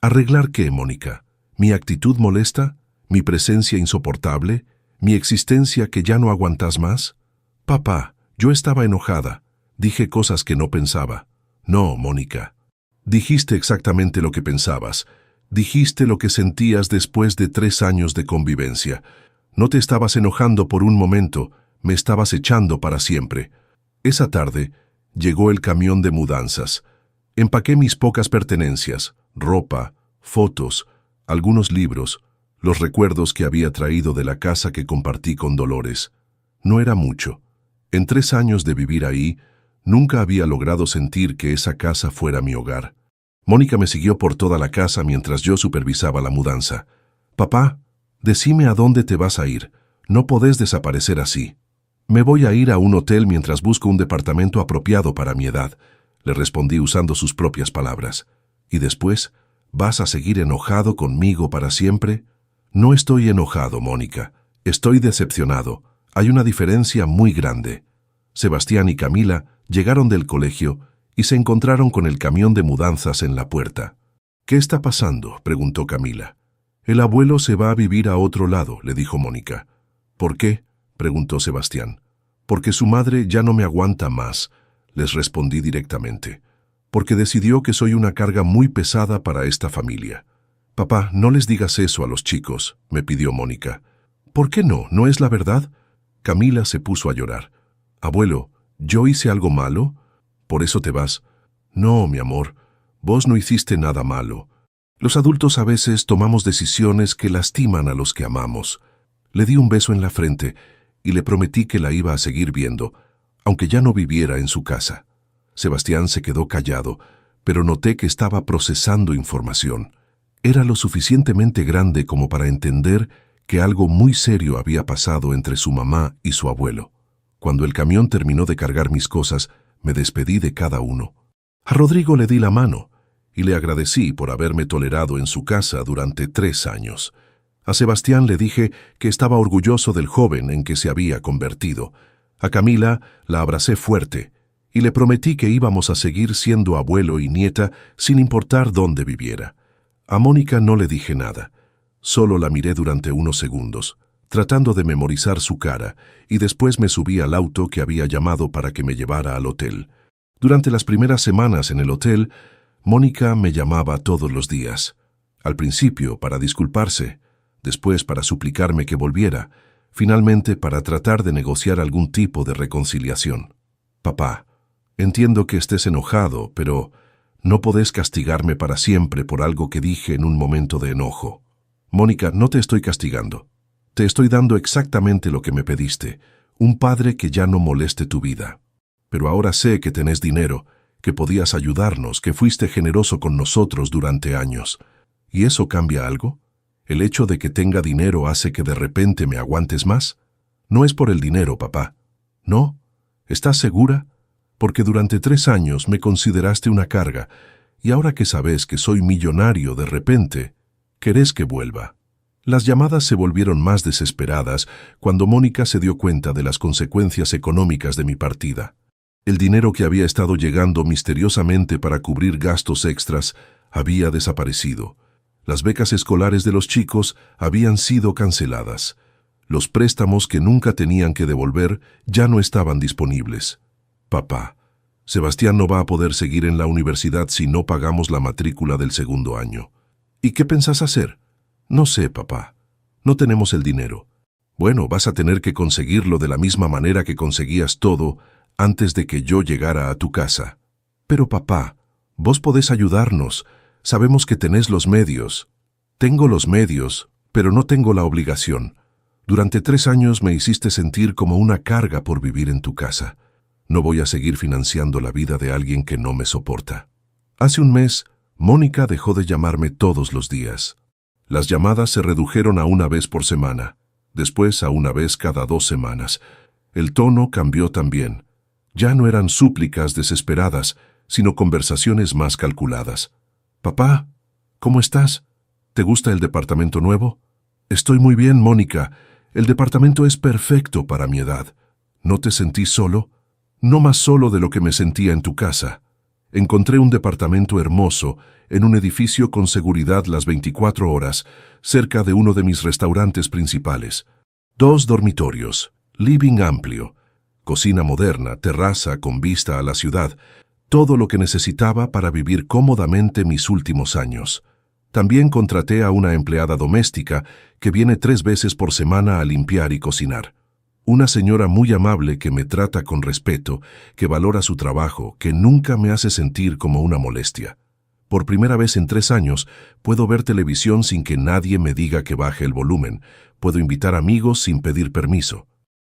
[SPEAKER 1] «¿Arreglar qué, Mónica? ¿Mi actitud molesta? ¿Mi presencia insoportable? ¿Mi existencia que ya no aguantas más?» «Papá, yo estaba enojada. Dije cosas que no pensaba». «No, Mónica. Dijiste exactamente lo que pensabas. Dijiste lo que sentías después de 3 años de convivencia. No te estabas enojando por un momento, me estabas echando para siempre». Esa tarde llegó el camión de mudanzas. Empaqué mis pocas pertenencias, ropa, fotos, algunos libros, los recuerdos que había traído de la casa que compartí con Dolores. No era mucho. En 3 años de vivir ahí, nunca había logrado sentir que esa casa fuera mi hogar. Mónica me siguió por toda la casa mientras yo supervisaba la mudanza. «Papá, decime a dónde te vas a ir. No podés desaparecer así». «Me voy a ir a un hotel mientras busco un departamento apropiado para mi edad», le respondí usando sus propias palabras. «¿Y después, vas a seguir enojado conmigo para siempre?» «No estoy enojado, Mónica. Estoy decepcionado. Hay una diferencia muy grande». Sebastián y Camila llegaron del colegio y se encontraron con el camión de mudanzas en la puerta. «¿Qué está pasando?», preguntó Camila. «El abuelo se va a vivir a otro lado», le dijo Mónica. «¿Por qué?», preguntó Sebastián. «Porque su madre ya no me aguanta más», les respondí directamente. «Porque decidió que soy una carga muy pesada para esta familia». «Papá, no les digas eso a los chicos», me pidió Mónica. «¿Por qué no? ¿No es la verdad?». Camila se puso a llorar. «Abuelo, ¿yo hice algo malo? ¿Por eso te vas?». «No, mi amor, vos no hiciste nada malo. Los adultos a veces tomamos decisiones que lastiman a los que amamos». Le di un beso en la frente y le prometí que la iba a seguir viendo, aunque ya no viviera en su casa. Sebastián se quedó callado, pero noté que estaba procesando información. Era lo suficientemente grande como para entender que algo muy serio había pasado entre su mamá y su abuelo. Cuando el camión terminó de cargar mis cosas, me despedí de cada uno. A Rodrigo le di la mano y le agradecí por haberme tolerado en su casa durante 3 años. A Sebastián le dije que estaba orgulloso del joven en que se había convertido. A Camila la abracé fuerte y le prometí que íbamos a seguir siendo abuelo y nieta sin importar dónde viviera. A Mónica no le dije nada. Solo la miré durante unos segundos, tratando de memorizar su cara, y después me subí al auto que había llamado para que me llevara al hotel. Durante las primeras semanas en el hotel, Mónica me llamaba todos los días. Al principio para disculparse, después para suplicarme que volviera, finalmente para tratar de negociar algún tipo de reconciliación. «Papá, entiendo que estés enojado, pero no podés castigarme para siempre por algo que dije en un momento de enojo». «Mónica, no te estoy castigando. Te estoy dando exactamente lo que me pediste, un padre que ya no moleste tu vida. Pero ahora sé que tenés dinero, que podías ayudarnos, que fuiste generoso con nosotros durante años. ¿Y eso cambia algo? ¿El hecho de que tenga dinero hace que de repente me aguantes más? No es por el dinero, papá». «¿No? ¿Estás segura? Porque durante 3 años me consideraste una carga, y ahora que sabes que soy millonario de repente, ¿querés que vuelva?». Las llamadas se volvieron más desesperadas cuando Mónica se dio cuenta de las consecuencias económicas de mi partida. El dinero que había estado llegando misteriosamente para cubrir gastos extras había desaparecido. Las becas escolares de los chicos habían sido canceladas. Los préstamos que nunca tenían que devolver ya no estaban disponibles. «Papá, Sebastián no va a poder seguir en la universidad si no pagamos la matrícula del 2.º año». «¿Y qué pensás hacer?». «No sé, papá. No tenemos el dinero». «Bueno, vas a tener que conseguirlo de la misma manera que conseguías todo antes de que yo llegara a tu casa». «Pero papá, vos podés ayudarnos. Sabemos que tenés los medios». «Tengo los medios, pero no tengo la obligación. Durante 3 años me hiciste sentir como una carga por vivir en tu casa. No voy a seguir financiando la vida de alguien que no me soporta. Hace un mes, Mónica dejó de llamarme todos los días. Las llamadas se redujeron a una vez por semana, después a una vez cada 2 semanas. El tono cambió también. Ya no eran súplicas desesperadas, sino conversaciones más calculadas. «Papá, ¿cómo estás? ¿Te gusta el departamento nuevo?» «Estoy muy bien, Mónica. El departamento es perfecto para mi edad. ¿No te sentís solo?» «No más solo de lo que me sentía en tu casa. Encontré un departamento hermoso, en un edificio con seguridad las 24 horas, cerca de uno de mis restaurantes principales. 2 dormitorios, living amplio, cocina moderna, terraza con vista a la ciudad, todo lo que necesitaba para vivir cómodamente mis últimos años. También contraté a una empleada doméstica que viene 3 veces por semana a limpiar y cocinar. Una señora muy amable que me trata con respeto, que valora su trabajo, que nunca me hace sentir como una molestia. Por primera vez en 3 años, puedo ver televisión sin que nadie me diga que baje el volumen. Puedo invitar amigos sin pedir permiso.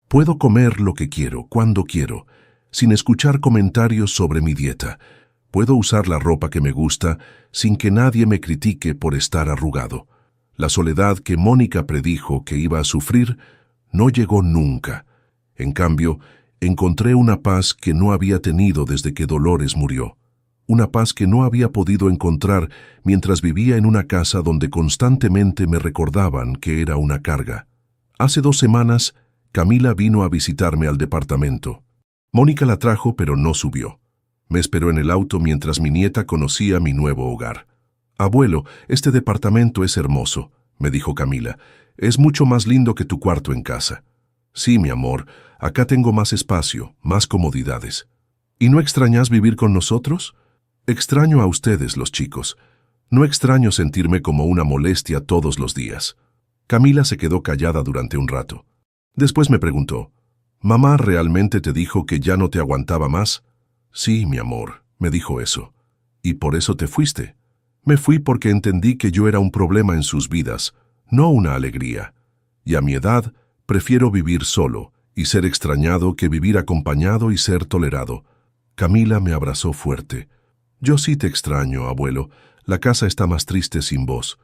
[SPEAKER 1] Puedo comer lo que quiero, cuando quiero, sin escuchar comentarios sobre mi dieta. Puedo usar la ropa que me gusta sin que nadie me critique por estar arrugado. La soledad que Mónica predijo que iba a sufrir no llegó nunca. En cambio, encontré una paz que no había tenido desde que Dolores murió. Una paz que no había podido encontrar mientras vivía en una casa donde constantemente me recordaban que era una carga. Hace 2 semanas, Camila vino a visitarme al departamento. Mónica la trajo, pero no subió. Me esperó en el auto mientras mi nieta conocía mi nuevo hogar. «Abuelo, este departamento es hermoso», me dijo Camila. «Es mucho más lindo que tu cuarto en casa». «Sí, mi amor, acá tengo más espacio, más comodidades». «¿Y no extrañas vivir con nosotros?» «Extraño a ustedes, los chicos. No extraño sentirme como una molestia todos los días». Camila se quedó callada durante un rato. Después me preguntó, «¿Mamá realmente te dijo que ya no te aguantaba más?» «Sí, mi amor, me dijo eso». «¿Y por eso te fuiste?» «Me fui porque entendí que yo era un problema en sus vidas, no una alegría. Y a mi edad, prefiero vivir solo y ser extrañado que vivir acompañado y ser tolerado». Camila me abrazó fuerte. «Yo sí te extraño, abuelo. La casa está más triste sin vos.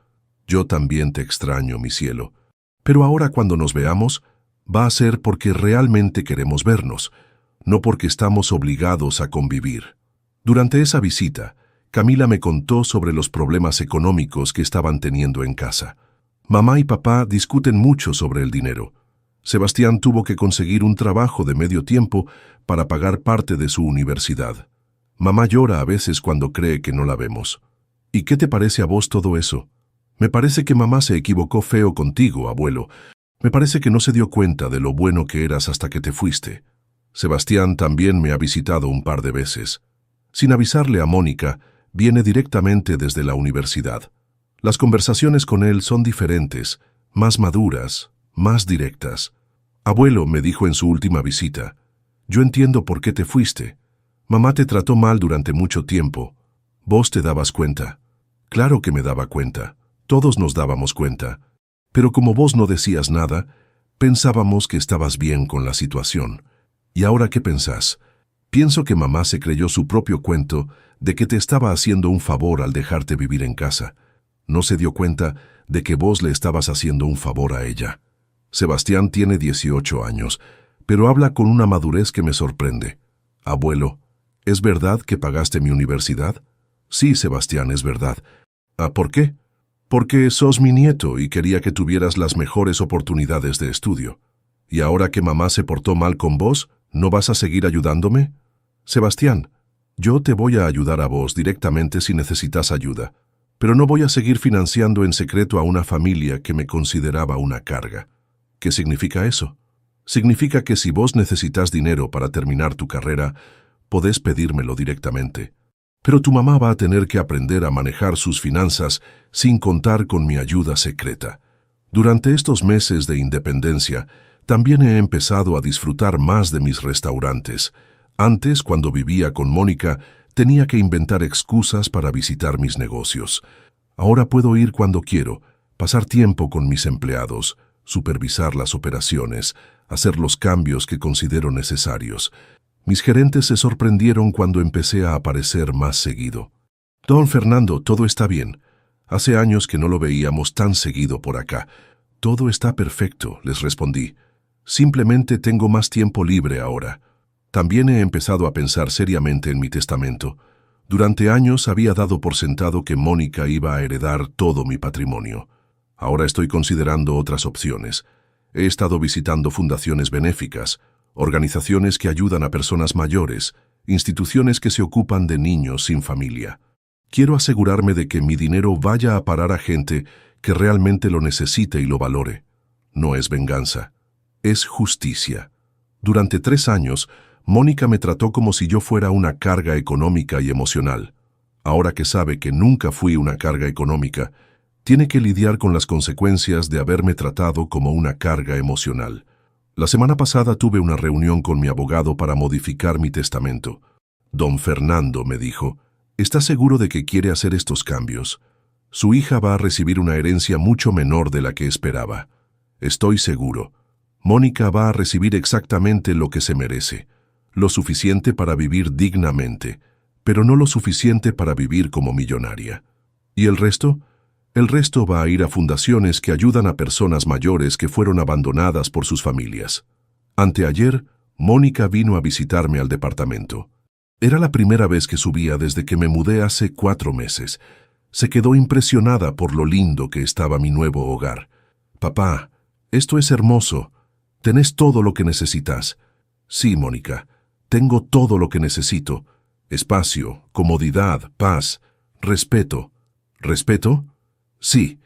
[SPEAKER 1] Yo también te extraño, mi cielo. Pero ahora cuando nos veamos, va a ser porque realmente queremos vernos, no porque estamos obligados a convivir». Durante esa visita, Camila me contó sobre los problemas económicos que estaban teniendo en casa. Mamá y papá discuten mucho sobre el dinero. Sebastián tuvo que conseguir un trabajo de medio tiempo para pagar parte de su universidad. Mamá llora a veces cuando cree que no la vemos. ¿Y qué te parece a vos todo eso? Me parece que mamá se equivocó feo contigo, abuelo. Me parece que no se dio cuenta de lo bueno que eras hasta que te fuiste. Sebastián también me ha visitado un par de veces. Sin avisarle a Mónica, viene directamente desde la universidad. Las conversaciones con él son diferentes, más maduras, más directas. «Abuelo», me dijo en su última visita, «yo entiendo por qué te fuiste. Mamá te trató mal durante mucho tiempo. Vos te dabas cuenta». «Claro que me daba cuenta. Todos nos dábamos cuenta. Pero como vos no decías nada, pensábamos que estabas bien con la situación. ¿Y ahora qué pensás?» «Pienso que mamá se creyó su propio cuento de que te estaba haciendo un favor al dejarte vivir en casa. No se dio cuenta de que vos le estabas haciendo un favor a ella». Sebastián tiene 18 años, pero habla con una madurez que me sorprende. «Abuelo, ¿es verdad que pagaste mi universidad?» «Sí, Sebastián, es verdad». «¿Ah, por qué?» «Porque sos mi nieto y quería que tuvieras las mejores oportunidades de estudio». «¿Y ahora que mamá se portó mal con vos, no vas a seguir ayudándome?» «Sebastián, yo te voy a ayudar a vos directamente si necesitas ayuda, pero no voy a seguir financiando en secreto a una familia que me consideraba una carga». ¿Qué significa eso? Significa que si vos necesitas dinero para terminar tu carrera, podés pedírmelo directamente. Pero tu mamá va a tener que aprender a manejar sus finanzas sin contar con mi ayuda secreta. Durante estos meses de independencia, también he empezado a disfrutar más de mis restaurantes. Antes, cuando vivía con Mónica, tenía que inventar excusas para visitar mis negocios. Ahora puedo ir cuando quiero, pasar tiempo con mis empleados, supervisar las operaciones, hacer los cambios que considero necesarios. Mis gerentes se sorprendieron cuando empecé a aparecer más seguido. Don Fernando, todo está bien. Hace años que no lo veíamos tan seguido por acá. Todo está perfecto, les respondí. Simplemente tengo más tiempo libre ahora. También he empezado a pensar seriamente en mi testamento. Durante años había dado por sentado que Mónica iba a heredar todo mi patrimonio. Ahora estoy considerando otras opciones. He estado visitando fundaciones benéficas, organizaciones que ayudan a personas mayores, instituciones que se ocupan de niños sin familia. Quiero asegurarme de que mi dinero vaya a parar a gente que realmente lo necesite y lo valore. No es venganza, es justicia. Durante 3 años, Mónica me trató como si yo fuera una carga económica y emocional. Ahora que sabe que nunca fui una carga económica, tiene que lidiar con las consecuencias de haberme tratado como una carga emocional. La semana pasada tuve una reunión con mi abogado para modificar mi testamento. Don Fernando me dijo, ¿está seguro de que quiere hacer estos cambios? Su hija va a recibir una herencia mucho menor de la que esperaba. Estoy seguro. Mónica va a recibir exactamente lo que se merece. Lo suficiente para vivir dignamente, pero no lo suficiente para vivir como millonaria. ¿Y el resto? El resto va a ir a fundaciones que ayudan a personas mayores que fueron abandonadas por sus familias. Anteayer, Mónica vino a visitarme al departamento. Era la primera vez que subía desde que me mudé hace 4 meses. Se quedó impresionada por lo lindo que estaba mi nuevo hogar. «Papá, esto es hermoso. Tenés todo lo que necesitas». «Sí, Mónica, tengo todo lo que necesito. Espacio, comodidad, paz, respeto». «¿Respeto?» «Sí.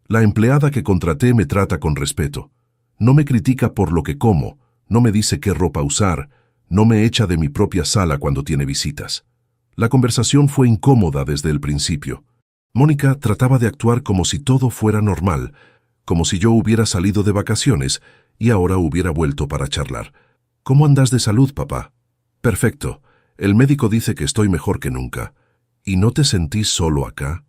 [SPEAKER 1] La empleada que contraté me trata con respeto. No me critica por lo que como, no me dice qué ropa usar, no me echa de mi propia sala cuando tiene visitas». La conversación fue incómoda desde el principio. Mónica trataba de actuar como si todo fuera normal, como si yo hubiera salido de vacaciones y ahora hubiera vuelto para charlar. «¿Cómo andas de salud, papá?» «Perfecto. El médico dice que estoy mejor que nunca». «¿Y no te sentís solo acá?»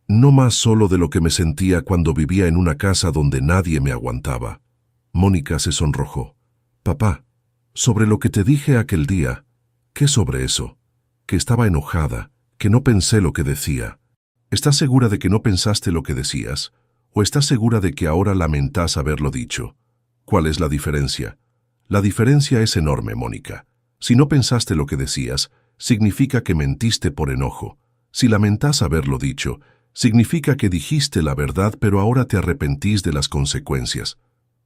[SPEAKER 1] «No más solo de lo que me sentía cuando vivía en una casa donde nadie me aguantaba». Mónica se sonrojó. «Papá, sobre lo que te dije aquel día, ¿qué sobre eso? Que estaba enojada, que no pensé lo que decía». «¿Estás segura de que no pensaste lo que decías? ¿O estás segura de que ahora lamentás haberlo dicho? ¿Cuál es la diferencia?» «La diferencia es enorme, Mónica. Si no pensaste lo que decías, significa que mentiste por enojo. Si lamentás haberlo dicho, significa que dijiste la verdad pero ahora te arrepentís de las consecuencias».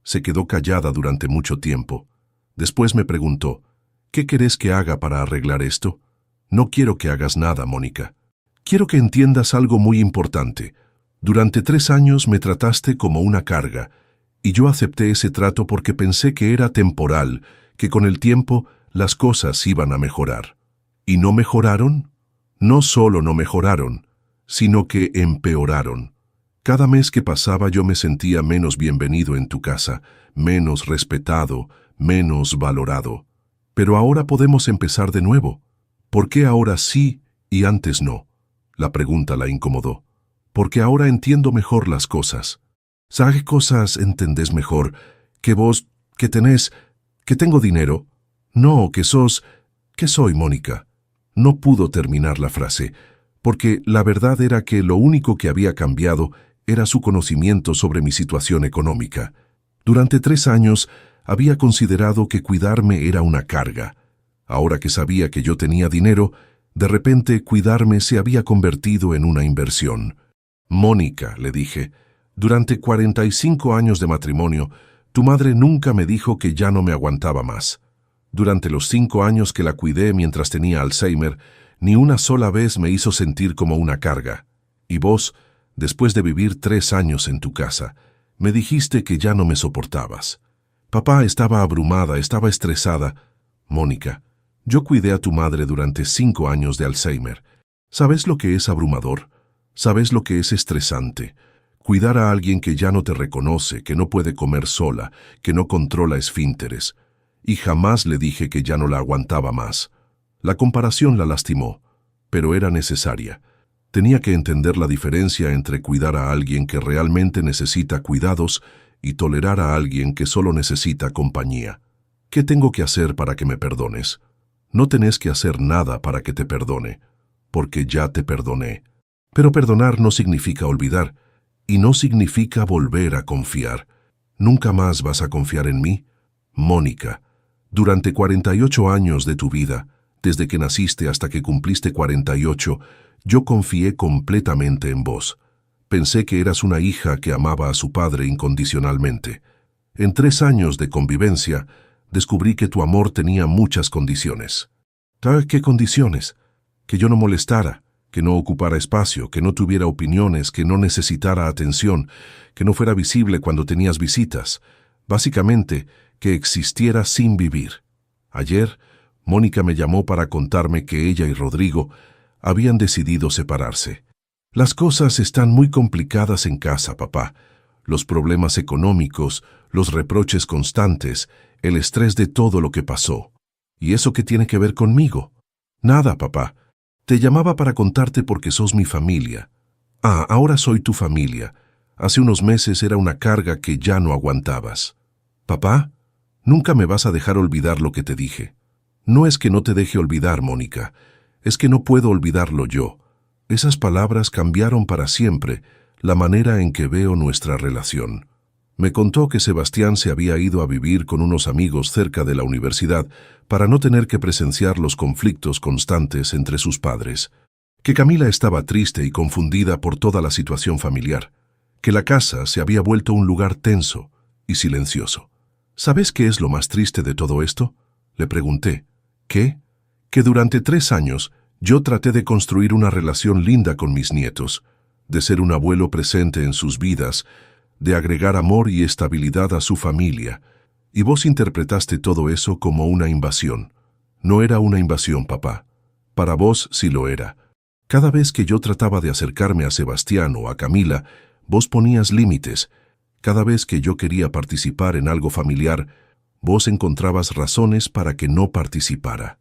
[SPEAKER 1] Se quedó callada durante mucho tiempo. Después me preguntó, «¿Qué querés que haga para arreglar esto?» «No quiero que hagas nada, Mónica. Quiero que entiendas algo muy importante. Durante 3 años me trataste como una carga, y yo acepté ese trato porque pensé que era temporal, que con el tiempo las cosas iban a mejorar. ¿Y no mejoraron? No solo no mejoraron, sino que empeoraron. Cada mes que pasaba yo me sentía menos bienvenido en tu casa, menos respetado, menos valorado. Pero ahora podemos empezar de nuevo. ¿Por qué ahora sí y antes no?» La pregunta la incomodó. «Porque ahora entiendo mejor las cosas». «¿Sabes qué cosas entendés mejor? Que vos, que tenés, que tengo dinero». «No, que sos...» «¿Qué soy, Mónica?» No pudo terminar la frase, porque la verdad era que lo único que había cambiado era su conocimiento sobre mi situación económica. Durante 3 años había considerado que cuidarme era una carga. Ahora que sabía que yo tenía dinero, de repente cuidarme se había convertido en una inversión. «Mónica», le dije, «durante 45 años de matrimonio, tu madre nunca me dijo que ya no me aguantaba más. Durante los 5 años que la cuidé mientras tenía Alzheimer, ni una sola vez me hizo sentir como una carga. Y vos, después de vivir 3 años en tu casa, me dijiste que ya no me soportabas. Papá estaba abrumada, estaba estresada. Mónica, yo cuidé a tu madre durante 5 años de Alzheimer. ¿Sabes lo que es abrumador? ¿Sabes lo que es estresante? Cuidar a alguien que ya no te reconoce, que no puede comer sola, que no controla esfínteres. Y jamás le dije que ya no la aguantaba más. La comparación la lastimó, pero era necesaria. Tenía que entender la diferencia entre cuidar a alguien que realmente necesita cuidados y tolerar a alguien que solo necesita compañía. ¿Qué tengo que hacer para que me perdones? No tenés que hacer nada para que te perdone, porque ya te perdoné. Pero perdonar no significa olvidar, y no significa volver a confiar. ¿Nunca más vas a confiar en mí? Mónica, durante 48 años de tu vida, desde que naciste hasta que cumpliste 48, yo confié completamente en vos. Pensé que eras una hija que amaba a su padre incondicionalmente. En 3 años de convivencia, descubrí que tu amor tenía muchas condiciones. ¿Sabes qué condiciones? Que yo no molestara, que no ocupara espacio, que no tuviera opiniones, que no necesitara atención, que no fuera visible cuando tenías visitas. Básicamente, que existiera sin vivir. Ayer, Mónica me llamó para contarme que ella y Rodrigo habían decidido separarse. Las cosas están muy complicadas en casa, papá. Los problemas económicos, los reproches constantes, el estrés de todo lo que pasó. ¿Y eso qué tiene que ver conmigo? Nada, papá. Te llamaba para contarte porque sos mi familia. Ahora soy tu familia. Hace unos meses era una carga que ya no aguantabas. Papá, nunca me vas a dejar olvidar lo que te dije. No es que no te deje olvidar, Mónica. Es que no puedo olvidarlo yo. Esas palabras cambiaron para siempre la manera en que veo nuestra relación. Me contó que Sebastián se había ido a vivir con unos amigos cerca de la universidad para no tener que presenciar los conflictos constantes entre sus padres, que Camila estaba triste y confundida por toda la situación familiar, que la casa se había vuelto un lugar tenso y silencioso. ¿Sabes qué es lo más triste de todo esto? Le pregunté. ¿Qué? Que durante 3 años yo traté de construir una relación linda con mis nietos, de ser un abuelo presente en sus vidas, de agregar amor y estabilidad a su familia, y vos interpretaste todo eso como una invasión. No era una invasión, papá. Para vos sí lo era. Cada vez que yo trataba de acercarme a Sebastián o a Camila, vos ponías límites. Cada vez que yo quería participar en algo familiar, vos encontrabas razones para que no participara.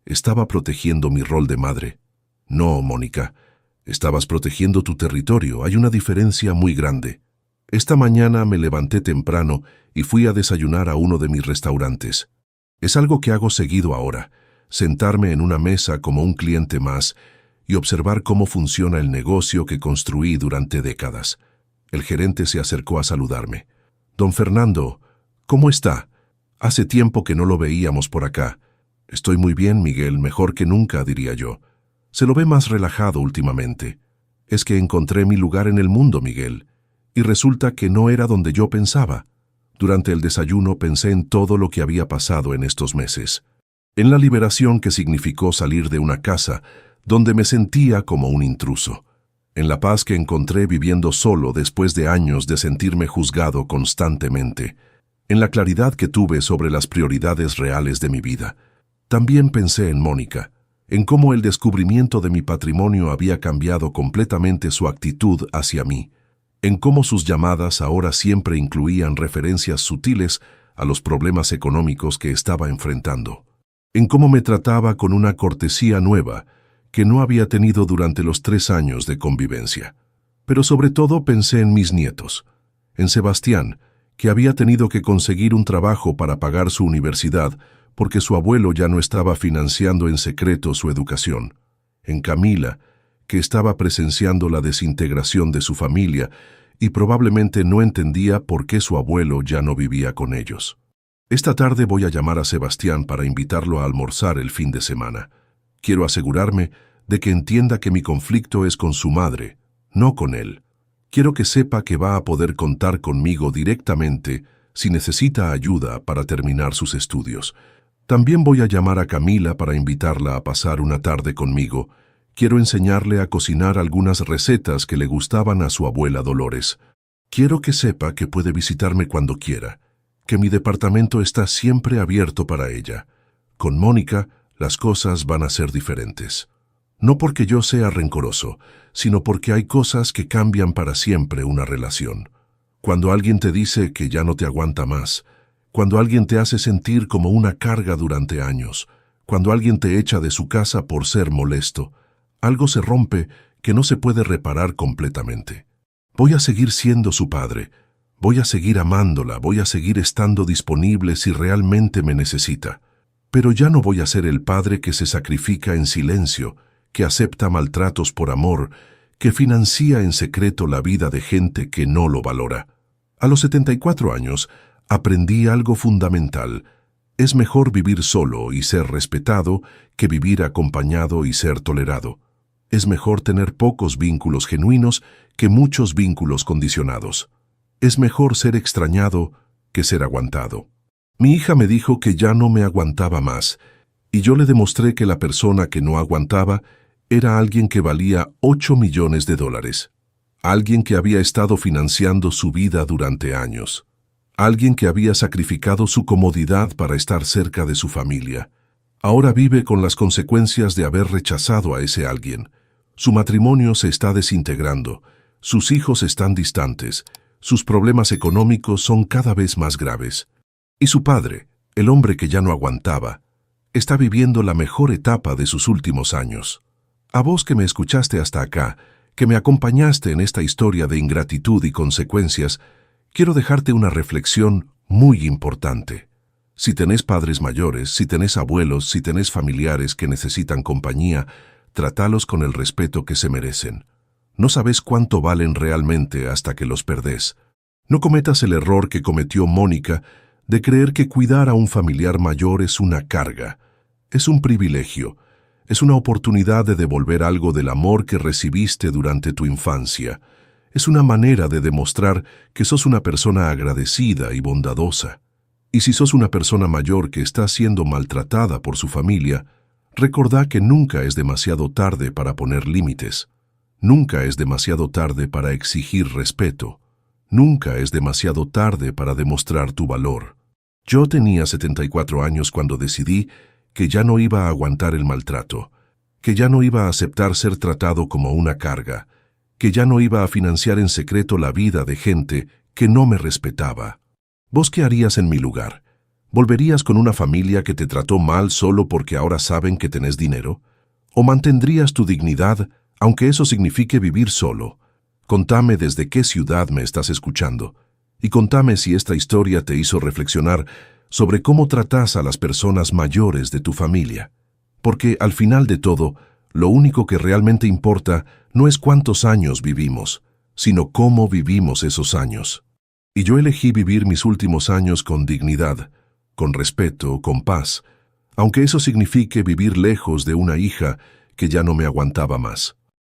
[SPEAKER 1] Estaba protegiendo mi rol de madre. No, Mónica. Estabas protegiendo tu territorio. Hay una diferencia muy grande. Esta mañana me levanté temprano y fui a desayunar a uno de mis restaurantes. Es algo que hago seguido ahora, sentarme en una mesa como un cliente más y observar cómo funciona el negocio que construí durante décadas. El gerente se acercó a saludarme. Don Fernando, ¿cómo está? Hace tiempo que no lo veíamos por acá. Estoy muy bien, Miguel, mejor que nunca, diría yo. Se lo ve más relajado últimamente. Es que encontré mi lugar en el mundo, Miguel. Y resulta que no era donde yo pensaba. Durante el desayuno pensé en todo lo que había pasado en estos meses. En la liberación que significó salir de una casa donde me sentía como un intruso. En la paz que encontré viviendo solo después de años de sentirme juzgado constantemente. En la claridad que tuve sobre las prioridades reales de mi vida. También pensé en Mónica, en cómo el descubrimiento de mi patrimonio había cambiado completamente su actitud hacia mí, en cómo sus llamadas ahora siempre incluían referencias sutiles a los problemas económicos que estaba enfrentando, en cómo me trataba con una cortesía nueva que no había tenido durante los 3 años de convivencia. Pero sobre todo pensé en mis nietos, en Sebastián, que había tenido que conseguir un trabajo para pagar su universidad porque su abuelo ya no estaba financiando en secreto su educación, en Camila, que estaba presenciando la desintegración de su familia y probablemente no entendía por qué su abuelo ya no vivía con ellos. Esta tarde voy a llamar a Sebastián para invitarlo a almorzar el fin de semana. Quiero asegurarme de que entienda que mi conflicto es con su madre, no con él. Quiero que sepa que va a poder contar conmigo directamente si necesita ayuda para terminar sus estudios. También voy a llamar a Camila para invitarla a pasar una tarde conmigo. Quiero enseñarle a cocinar algunas recetas que le gustaban a su abuela Dolores. Quiero que sepa que puede visitarme cuando quiera, que mi departamento está siempre abierto para ella. Con Mónica, las cosas van a ser diferentes. No porque yo sea rencoroso, sino porque hay cosas que cambian para siempre una relación. Cuando alguien te dice que ya no te aguanta más, cuando alguien te hace sentir como una carga durante años, cuando alguien te echa de su casa por ser molesto, algo se rompe que no se puede reparar completamente. Voy a seguir siendo su padre. Voy a seguir amándola, voy a seguir estando disponible si realmente me necesita. Pero ya no voy a ser el padre que se sacrifica en silencio, que acepta maltratos por amor, que financia en secreto la vida de gente que no lo valora. A los 74 años, aprendí algo fundamental. Es mejor vivir solo y ser respetado que vivir acompañado y ser tolerado. Es mejor tener pocos vínculos genuinos que muchos vínculos condicionados. Es mejor ser extrañado que ser aguantado. Mi hija me dijo que ya no me aguantaba más, y yo le demostré que la persona que no aguantaba era alguien que valía $8 millones. Alguien que había estado financiando su vida durante años. Alguien que había sacrificado su comodidad para estar cerca de su familia. Ahora vive con las consecuencias de haber rechazado a ese alguien. Su matrimonio se está desintegrando, sus hijos están distantes, sus problemas económicos son cada vez más graves. Y su padre, el hombre que ya no aguantaba, está viviendo la mejor etapa de sus últimos años. A vos que me escuchaste hasta acá, que me acompañaste en esta historia de ingratitud y consecuencias, quiero dejarte una reflexión muy importante. Si tenés padres mayores, si tenés abuelos, si tenés familiares que necesitan compañía, trátalos con el respeto que se merecen. No sabes cuánto valen realmente hasta que los perdés. No cometas el error que cometió Mónica de creer que cuidar a un familiar mayor es una carga. Es un privilegio. Es una oportunidad de devolver algo del amor que recibiste durante tu infancia. Es una manera de demostrar que sos una persona agradecida y bondadosa. Y si sos una persona mayor que está siendo maltratada por su familia, recordá que nunca es demasiado tarde para poner límites. Nunca es demasiado tarde para exigir respeto. Nunca es demasiado tarde para demostrar tu valor. Yo tenía 74 años cuando decidí que ya no iba a aguantar el maltrato, que ya no iba a aceptar ser tratado como una carga, que ya no iba a financiar en secreto la vida de gente que no me respetaba. ¿Vos qué harías en mi lugar? ¿Volverías con una familia que te trató mal solo porque ahora saben que tenés dinero? ¿O mantendrías tu dignidad aunque eso signifique vivir solo? Contame desde qué ciudad me estás escuchando y contame si esta historia te hizo reflexionar sobre cómo tratás a las personas mayores de tu familia. Porque al final de todo, lo único que realmente importa no es cuántos años vivimos, sino cómo vivimos esos años. Y yo elegí vivir mis últimos años con dignidad, con respeto, con paz, aunque eso signifique vivir lejos de una hija que ya no me aguantaba más.